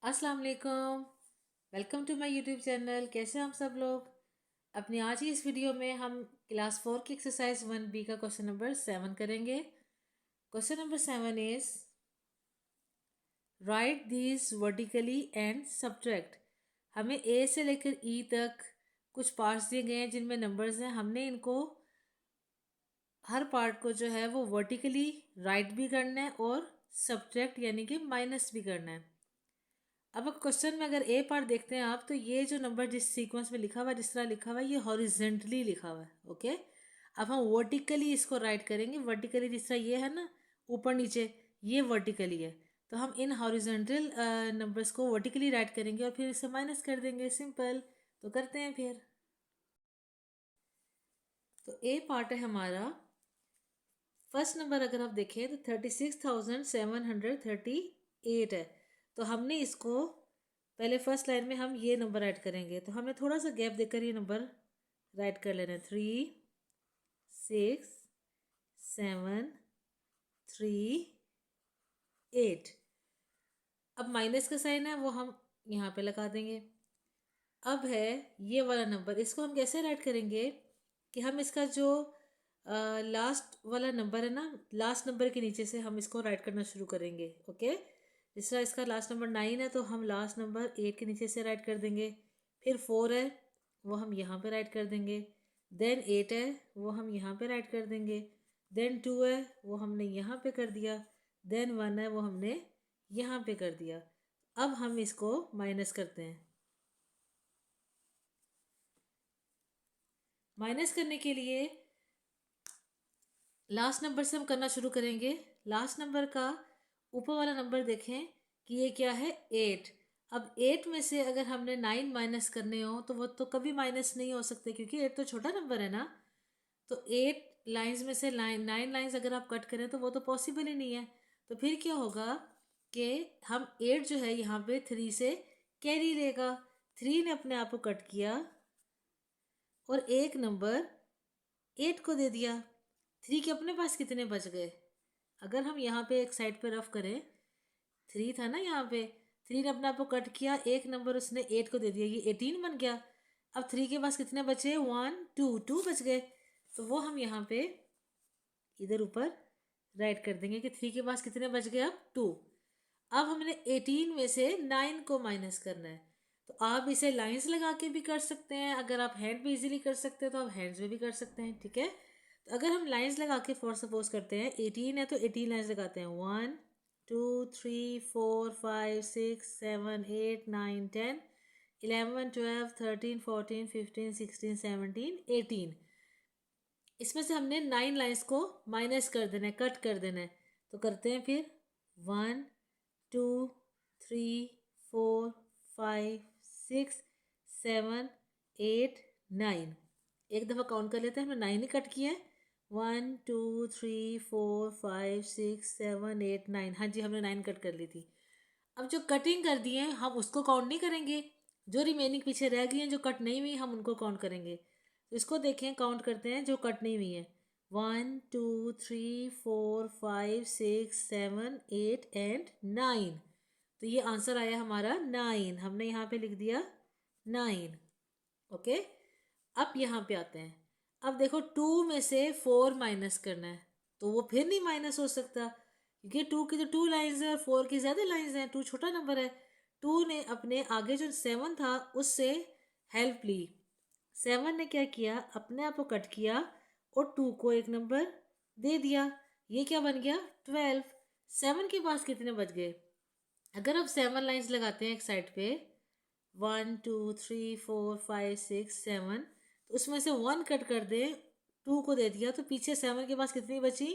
अस्सलाम वालेकुम। Welcome to my YouTube channel. कैसे हैं हम सब लोग। अपनी आज की इस वीडियो में हम क्लास 4 की एक्सरसाइज 1B का क्वेश्चन नंबर 7 करेंगे। Question number 7 is right these vertically and subtract. हमें ए से लेकर ई तक कुछ पार्ट्स दिए गए हैं जिनमें नंबर्स हैं। हमने इनको हर पार्ट को जो है वो वर्टिकली राइट भी करना है और सब्ट्रैक्ट यानी कि माइनस भी करना है। अब क्वेश्चन में अगर ए पार्ट देखते हैं आप, तो ये जो नंबर जिस सीक्वेंस में लिखा हुआ है, जिस तरह लिखा हुआ है, ये हॉरिजेंटली लिखा हुआ है। ओके, अब हम वर्टिकली इसको राइट करेंगे। वर्टिकली जिस तरह ये है ना, ऊपर नीचे, ये वर्टिकली है, तो हम इन हॉरिजेंटल नंबर्स को वर्टिकली राइट करेंगे और फिर इसे माइनस कर देंगे। सिंपल। तो करते हैं फिर। तो ए पार्ट है हमारा। फर्स्ट नंबर अगर आप देखें तो 36,738 है। तो हमने इसको पहले फर्स्ट लाइन में हम ये नंबर ऐड करेंगे, तो हमें थोड़ा सा गैप देकर ये नंबर राइट कर लेना है। 36,738। अब माइनस का साइन है वो हम यहाँ पे लगा देंगे। अब है ये वाला नंबर, इसको हम कैसे राइट करेंगे कि हम इसका जो लास्ट वाला नंबर है ना, लास्ट नंबर के नीचे से हम इसको राइट करना शुरू करेंगे। ओके, जिस तरह इसका लास्ट नंबर 9 है तो हम लास्ट नंबर 8 के नीचे से राइट कर देंगे। फिर 4 है वो हम यहाँ पे राइट कर देंगे। देन 8 है वो हम यहाँ पे राइट कर देंगे। देन 2 है वो हमने यहाँ पे कर दिया। देन 1 है वो हमने यहाँ पे कर दिया। अब हम इसको माइनस करते हैं। माइनस करने के लिए लास्ट नंबर से हम करना शुरू करेंगे। लास्ट नंबर का ऊपर वाला नंबर देखें कि ये क्या है, 8। अब 8 में से अगर हमने 9 माइनस करने हो तो वो तो कभी माइनस नहीं हो सकते, क्योंकि 8 तो छोटा नंबर है ना। तो 8 लाइंस में से 9 लाइंस अगर आप कट करें तो वो तो पॉसिबल ही नहीं है। तो फिर क्या होगा कि हम 8 जो है यहाँ पे 3 से कैरी लेगा। 3 ने अपने आप को कट किया और एक नंबर 8 को दे दिया। 3 के अपने पास कितने बच गए, अगर हम यहाँ पे एक साइड पे रफ करें, 3 था ना यहाँ पे, 3 ने अपने आप को कट किया, एक नंबर उसने 8 को दे दिया, ये 18 बन गया। अब 3 के पास कितने बचे, 1 2 बच गए। तो वो हम यहाँ पे इधर ऊपर राइट कर देंगे कि 3 के पास कितने बच गए, अब 2। अब हमने 18 में से 9 को माइनस करना है। तो आप इसे लाइंस लगा के भी कर सकते हैं, अगर आप हैंड पे इजीली कर सकते हैं तो आप हैंड्स में भी कर सकते हैं। ठीक है, तो अगर हम लाइंस लगा के फॉर सपोज करते हैं, 18 है तो 18 लाइंस लगाते हैं। 1 2 3 4 5 6 7 8 9 10 11 12 13 14 15 16 17 18। इसमें से हमने 9 लाइंस को माइनस कर देना है, कट कर देना है। तो करते हैं फिर। 1 2 3 4 5 6 7 8 9। एक दफ़ा काउंट कर लेते हैं, हमने 9 ही कट किया है। 1 2 3 4 5 6 7 8 9। हाँ जी, हमने 9 कट कर ली थी। अब जो कटिंग कर दी है हम उसको काउंट नहीं करेंगे, जो रिमेनिंग पीछे रह गई हैं जो कट नहीं हुई हम उनको काउंट करेंगे। तो इसको देखें, काउंट करते हैं जो कट नहीं हुई है। 1 2 3 4 5 6 7 8 एंड 9। तो ये आंसर आया हमारा 9, हमने यहाँ पे लिख दिया 9। ओके, अब यहाँ पे आते हैं। अब देखो 2 में से 4 माइनस करना है, तो वो फिर नहीं माइनस हो सकता, क्योंकि 2 की तो 2 लाइन्स हैं और 4 की ज़्यादा लाइन्स हैं। 2 छोटा नंबर है। 2 ने अपने आगे जो 7 था उससे हेल्प ली। 7 ने क्या किया, अपने आप को कट किया और 2 को एक नंबर दे दिया। ये क्या बन गया, 12। 7 के पास कितने बच गए, अगर आप 7 लाइन्स लगाते हैं एक साइड पे, 1 2 3 4 5 6 7, तो उसमें से 1 कट कर दें, 2 को दे दिया, तो पीछे 7 के पास कितनी बची,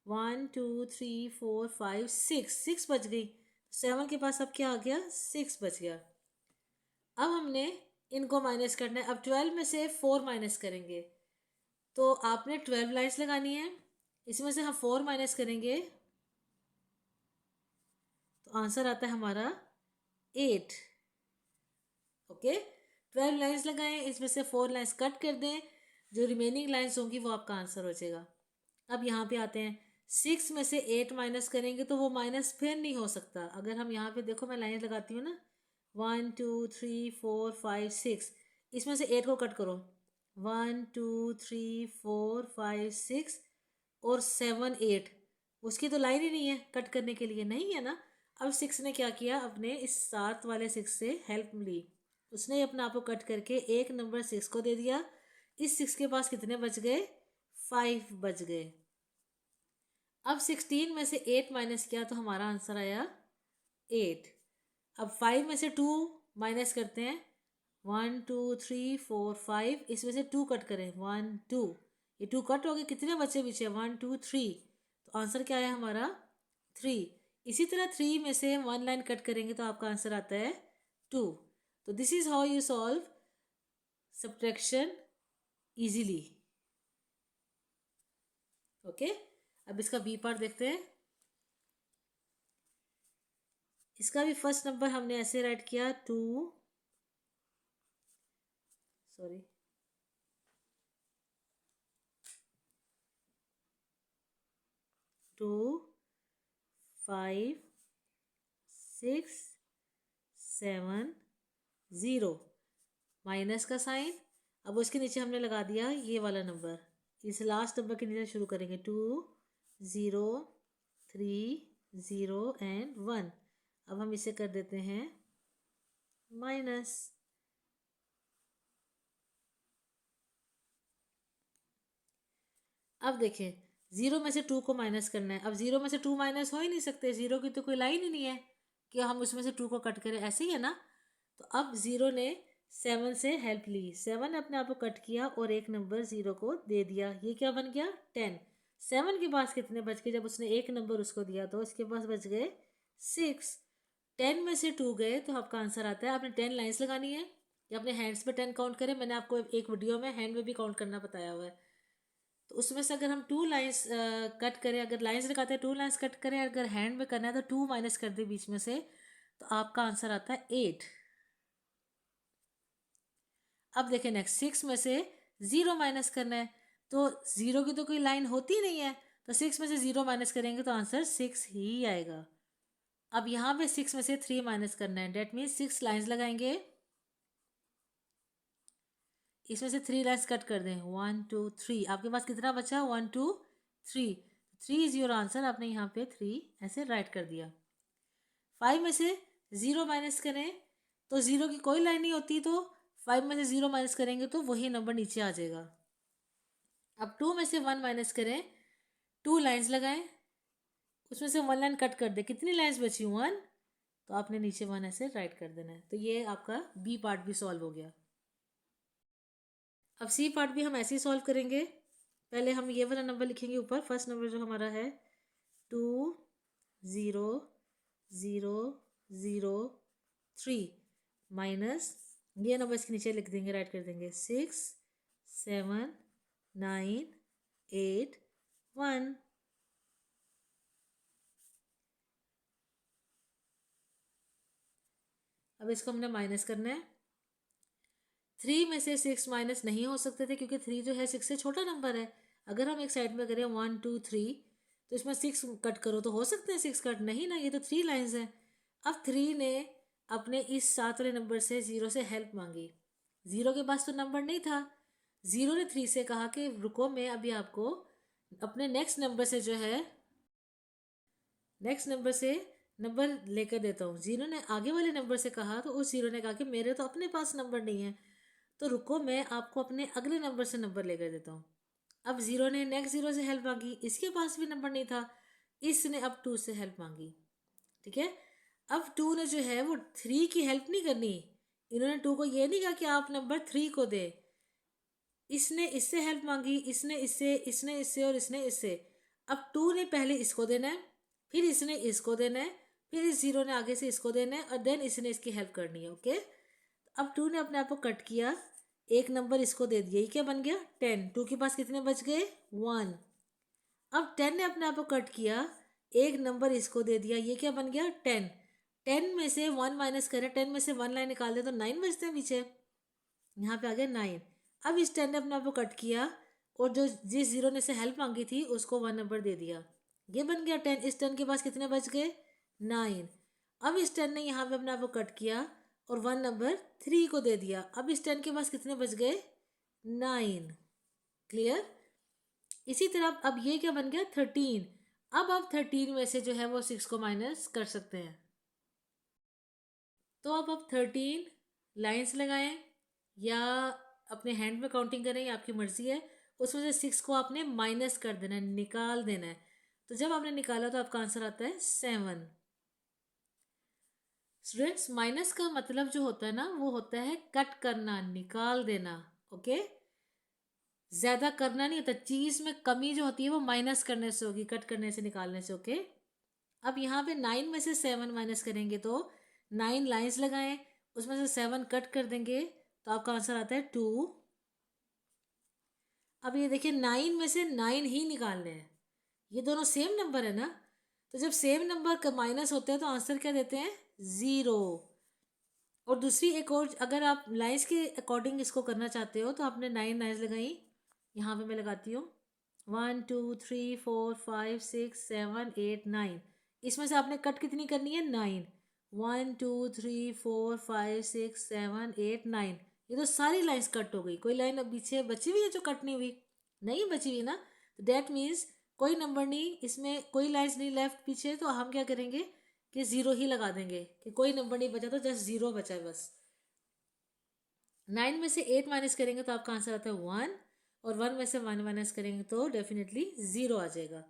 1 2 3 4 5 6 बच गई। 7 के पास अब क्या आ गया, 6 बच गया। अब हमने इनको माइनस करना है। अब 12 में से 4 माइनस करेंगे, तो आपने 12 लाइन्स लगानी है, इसमें से हम 4 माइनस करेंगे तो आंसर आता है हमारा 8। ओके, 12 लाइन्स लगाएं, इसमें से 4 लाइन्स कट कर दें, जो रिमेनिंग लाइन्स होंगी वो आपका आंसर हो जाएगा। अब यहाँ पे आते हैं, 6 में से 8 माइनस करेंगे तो वो माइनस फिर नहीं हो सकता। अगर हम यहाँ पे देखो, मैं लाइन लगाती हूँ ना, 1 2 3 4 5 6, इसमें से 8 को कट करो। 1 2 3 4 5 6 और 7 8, उसकी तो लाइन ही नहीं है कट करने के लिए, नहीं है ना। अब 6 ने क्या किया, अपने इस 7 वाले 6 से हेल्प ली, उसने अपने आप को कट करके एक नंबर 6 को दे दिया। इस 6 के पास कितने बच गए, 5 बच गए। अब 16 में से 8 माइनस किया तो हमारा आंसर आया 8। अब 5 में से 2 माइनस करते हैं, 1 2 3 4 5, इसमें से 2 कट करें, 1 2, ये 2 कट हो गए, कितने बचे पीछे, 1 2 3, तो आंसर क्या है हमारा 3। इसी तरह 3 में से 1 लाइन कट करेंगे तो आपका आंसर आता है 2। तो this is how you solve subtraction easily. Okay, अब इसका बी पार्ट देखते हैं। इसका भी फर्स्ट नंबर हमने ऐसे राइट किया 2 5 6 7 0, माइनस का साइन। अब उसके नीचे हमने लगा दिया ये वाला नंबर, इस लास्ट नंबर के नीचे शुरू करेंगे 2 0 3 0 एंड 1। अब हम इसे कर देते हैं माइनस। अब देखें, 0 में से 2 को माइनस करना है। अब 0 में से 2 माइनस हो ही नहीं सकते, 0 की तो कोई लाइन ही नहीं है कि हम उसमें से 2 को कट करें, ऐसे ही है ना। तो अब 0 ने 7 से हेल्प ली, 7 ने अपने आप को कट किया और एक नंबर 0 को दे दिया, ये क्या बन गया 10। 7 के पास कितने बच गए, जब उसने एक नंबर उसको दिया तो इसके पास बच गए 6। 10 में से 2 गए तो आपका आंसर आता है। आपने 10 लाइन्स लगानी है या अपने हैंड्स पे 10 काउंट करें, मैंने आपको एक वीडियो में हैंड में भी काउंट करना बताया हुआ है। तो उसमें से अगर हम 2 लाइन्स कट करें, अगर लाइन्स लगाते हैं 2 लाइन्स कट करें, अगर हैंड में करना है तो 2 माइनस कर दे बीच में से, तो आपका आंसर आता है 8। अब देखें नेक्स्ट, 6 में से 0 माइनस करना है, तो 0 की तो कोई लाइन होती नहीं है, तो 6 में से 0 माइनस करेंगे तो आंसर 6 ही आएगा। अब यहाँ पे 6 में से 3 माइनस करना है, डेट मीन्स 6 लाइन्स लगाएंगे, इसमें से 3 लाइन्स कट कर दें, 1 2 3, आपके पास कितना बचा 1 2 3, 3 इज योर आंसर। आपने यहाँ पे 3 ऐसे राइट कर दिया। 5 में से 0 माइनस करें तो 0 की कोई लाइन नहीं होती, तो 5 में से 0 माइनस करेंगे तो वही नंबर नीचे आ जाएगा। अब 2 में से 1 माइनस करें, 2 लाइन्स लगाएं, उसमें से 1 लाइन कट कर दे, कितनी लाइन्स बची 1, तो आपने नीचे 1 ऐसे राइट कर देना है। तो ये आपका बी पार्ट भी सॉल्व हो गया। अब सी पार्ट भी हम ऐसे ही सॉल्व करेंगे। पहले हम ये वाला नंबर लिखेंगे ऊपर, फर्स्ट नंबर जो हमारा है 2 0 0 0 3 माइनस, ये नंबर इसके नीचे लिख देंगे, राइट कर देंगे 6 7 9 8 1। अब इसको हमने माइनस करना है। 3 में से 6 माइनस नहीं हो सकते थे क्योंकि 3 जो है 6 से छोटा नंबर है। अगर हम एक साइड में करें 1 2 3, तो इसमें 6 कट करो तो हो सकते हैं 6 कट, नहीं ना, ये तो 3 लाइन्स हैं। अब 3 ने अपने इस 7 वाले नंबर से 0 से हेल्प मांगी, 0 के पास तो नंबर नहीं था। 0 ने 3 से कहा कि रुको, मैं अभी आपको अपने नेक्स्ट नंबर से जो है नेक्स्ट नंबर से नंबर लेकर देता हूँ। 0 ने आगे वाले नंबर से कहा तो उस 0 ने कहा कि मेरे तो अपने पास नंबर नहीं है, तो रुको मैं आपको अपने अगले नंबर से नंबर लेकर देता हूँ। अब 0 ने नेक्स्ट 0 से हेल्प मांगी, इसके पास भी नंबर नहीं था, इसने अब 2 से हेल्प मांगी। ठीक है, अब 2 ने जो है वो 3 की हेल्प नहीं करनी, इन्होंने 2 को ये नहीं कहा कि आप नंबर 3 को दे, इसने इससे हेल्प मांगी, इसने इससे और इसने इससे। अब 2 ने पहले इसको देना है, फिर इसने इसको देना है, फिर इस 0 ने आगे से इसको देना है और देन इसने इसकी हेल्प करनी है। ओके, अब 2 ने अपने आप को कट किया, एक नंबर इसको दे दिया, ये क्या बन गया 10। 2 के पास कितने बच गए 1। अब 10 ने अपने आप को कट किया, एक नंबर इसको दे दिया, ये क्या बन गया 10। 10 में से 1 माइनस करें, 10 में से 1 लाइन निकाल दे तो 9 बचते हैं पीछे, यहाँ पे आ गया 9। अब इस 10 ने अपने आप को कट किया और जो जिस 0 ने से हेल्प मांगी थी उसको 1 नंबर दे दिया, ये बन गया 10। इस 10 के पास कितने बच गए 9। अब इस 10 ने यहाँ पे अपने आप को कट किया और 1 नंबर 3 को दे दिया। अब इस 10 के पास कितने बच गए? 9। क्लियर? इसी तरह अब ये क्या बन गया? 13। अब आप 13 में से जो है वो 6 को माइनस कर सकते हैं। तो अब आप 13 लाइंस लगाएं या अपने हैंड में काउंटिंग करें, या आपकी मर्जी है। उसमें से 6 को आपने माइनस कर देना है, निकाल देना है। तो जब आपने निकाला तो आपका आंसर आता है 7। स्टूडेंट्स, माइनस का मतलब जो होता है ना, वो होता है कट करना, निकाल देना। ओके, ज्यादा करना नहीं होता। चीज में कमी जो होती है वो माइनस करने से होगी, कट करने से, निकालने से। ओके, अब यहाँ पे 9 में से 7 माइनस करेंगे तो 9 लाइंस लगाएं, उसमें से 7 कट कर देंगे तो आपका आंसर आता है 2। अब ये देखिए 9 में से 9 ही निकालने हैं, ये दोनों सेम नंबर है ना। तो जब सेम नंबर का माइनस होते हैं तो आंसर क्या देते हैं? 0। और दूसरी एक और, अगर आप लाइन्स के अकॉर्डिंग इसको करना चाहते हो तो आपने 9 लाइन्स लगाई। यहाँ पे मैं लगाती हूँ 1 2 3 4 5 6 7 8 9। इसमें से आपने कट कितनी करनी है? 9। 1 2 3 4 5 6 7 8 9। ये तो सारी लाइन्स कट हो गई। कोई लाइन अब पीछे बची हुई है जो कट नहीं हुई? नहीं बची हुई ना। तो दैट मीन्स कोई नंबर नहीं, इसमें कोई लाइन्स नहीं लेफ्ट पीछे। तो हम क्या करेंगे कि 0 ही लगा देंगे कि कोई नंबर नहीं बचा, तो जस्ट 0 बचा है बस। 9 में से 8 माइनस करेंगे तो आपका आंसर आता है 1, और 1 में से 1 माइनस करेंगे तो डेफिनेटली 0 आ जाएगा।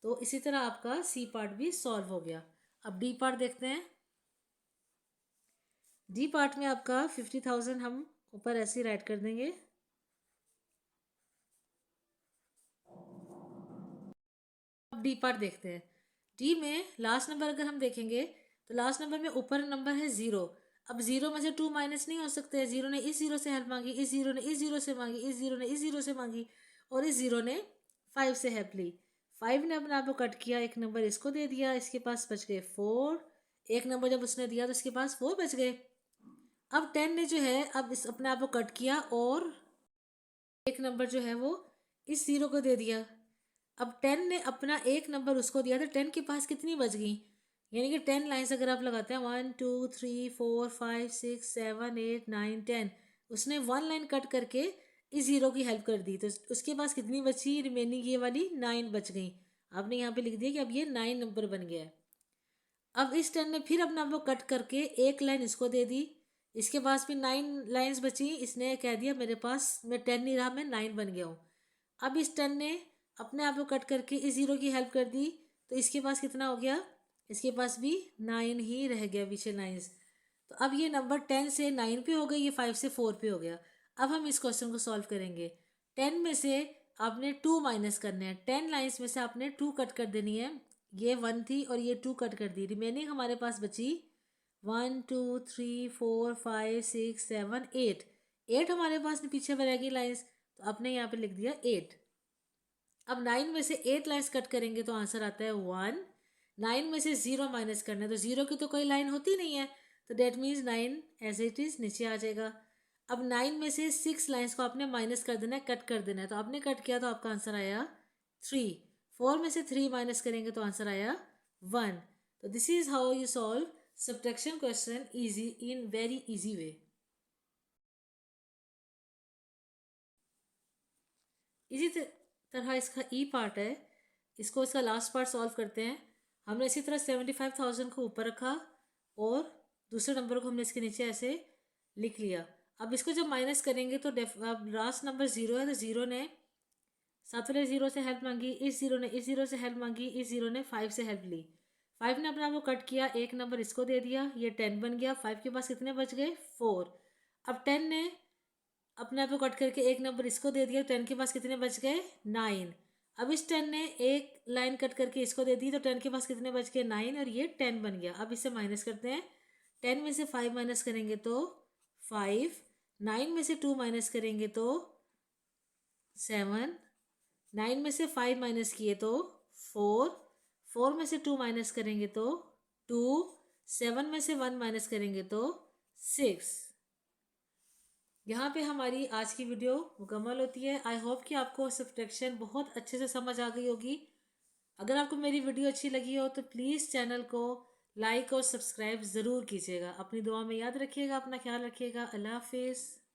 तो इसी तरह आपका सी पार्ट भी सॉल्व हो गया। अब डी पार्ट देखते हैं। डी पार्ट में आपका 50,000 हम ऊपर ऐसे ही राइट कर देंगे। अब डी पार्ट देखते हैं। डी में लास्ट नंबर अगर हम देखेंगे तो लास्ट नंबर में ऊपर नंबर है 0। अब 0 में से 2 माइनस नहीं हो सकते। 0 ने इस 0 से हेल्प मांगी, इस 0 ने इस 0 से मांगी, इस 0 ने इस 0 से मांगी, और इस 0 ने 5 से हेल्प ली। 5 ने अपने आप को कट किया, एक नंबर इसको दे दिया, इसके पास बच गए 4। एक नंबर जब उसने दिया तो इसके पास 4 बच गए। अब 10 ने जो है अब इस अपने आप को कट किया और एक नंबर जो है वो इस 0 को दे दिया। अब 10 ने अपना एक नंबर उसको दिया तो 10 के पास कितनी बच गई? यानी कि 10 लाइन्स अगर आप लगाते हैं 1 2 3 4 5 6 7 8 9 10, उसने 1 लाइन कट करके इस 0 की हेल्प कर दी, तो उसके पास कितनी बची? रिमेनिंग ये वाली 9 बच गई। आपने यहाँ पे लिख दिया कि अब ये 9 नंबर बन गया है। अब इस 10 ने फिर अपना वो कट करके एक लाइन इसको दे दी, इसके पास भी 9 लाइन्स बची। इसने कह दिया मेरे पास मैं 10 नहीं रहा, मैं 9 बन गया हूँ। अब इस 10 ने अपने आप को कट करके इस 0 की हेल्प कर दी, तो इसके पास कितना हो गया? इसके पास भी 9 ही रह गया पीछे लाइन्स। तो अब ये नंबर 10 से 9 पे हो गई, ये 5 से 4 पे हो गया। अब हम इस क्वेश्चन को सॉल्व करेंगे। 10 में से आपने 2 माइनस करने हैं। 10 लाइन्स में से आपने 2 कट कर देनी है। ये 1 थी और ये 2 कट कर दी, रिमेनिंग हमारे पास बची 1 2 3 4 5 6 7 8। 8 हमारे पास पीछे रहेगी लाइन्स, तो आपने यहाँ पे लिख दिया 8। अब 9 में से 8 लाइन्स कट करेंगे तो आंसर आता है 1। 9 में से 0 माइनस करना है तो 0 की तो कोई लाइन होती नहीं है, तो that means 9 as it is नीचे आ जाएगा। अब 9 में से 6 लाइन्स को आपने माइनस कर देना है, कट कर देना है, तो आपने कट किया तो आपका आंसर आया 3। 4 में से 3 माइनस करेंगे तो आंसर आया 1। तो this is how you solve subtraction question easy, in very easy way. इसी तरह इसका ई पार्ट है, इसको इसका लास्ट पार्ट सॉल्व करते हैं। हमने इसी तरह 75,000 को ऊपर रखा और दूसरे नंबर को हमने इसके नीचे ऐसे लिख लिया। अब इसको जब माइनस करेंगे तो अब लास्ट नंबर 0 है, तो 0 ने 7 वाले 0 से हेल्प मांगी, इस 0 ने इस 0 से हेल्प मांगी, इस 0 ने 5 से हेल्प ली। 5 ने अपना वो कट किया, एक नंबर इसको दे दिया, ये 10 बन गया। 5 के पास कितने बच गए? 4। अब 10 ने अपने आप को कट करके एक नंबर इसको दे दिया, 10 के पास कितने बच गए? 9। अब इस 10 ने एक लाइन कट करके इसको दे दी, तो 10 के पास कितने बच गए? 9, और ये 10 बन गया। अब इसे माइनस करते हैं। 10 में से 5 माइनस करेंगे तो 5। 9 में से 2 माइनस करेंगे तो 7। 9 में से 5 माइनस किए तो 4। 4 में से 2 माइनस करेंगे तो 2। 7 में से 1 माइनस करेंगे तो 6। यहाँ पे हमारी आज की वीडियो मुकम्मल होती है। आई होप कि आपको सब्ट्रैक्शन बहुत अच्छे से समझ आ गई होगी। अगर आपको मेरी वीडियो अच्छी लगी हो तो प्लीज़ चैनल को लाइक और सब्सक्राइब ज़रूर कीजिएगा। अपनी दुआ में याद रखिएगा, अपना ख्याल रखिएगा। अल्लाह हाफिज़।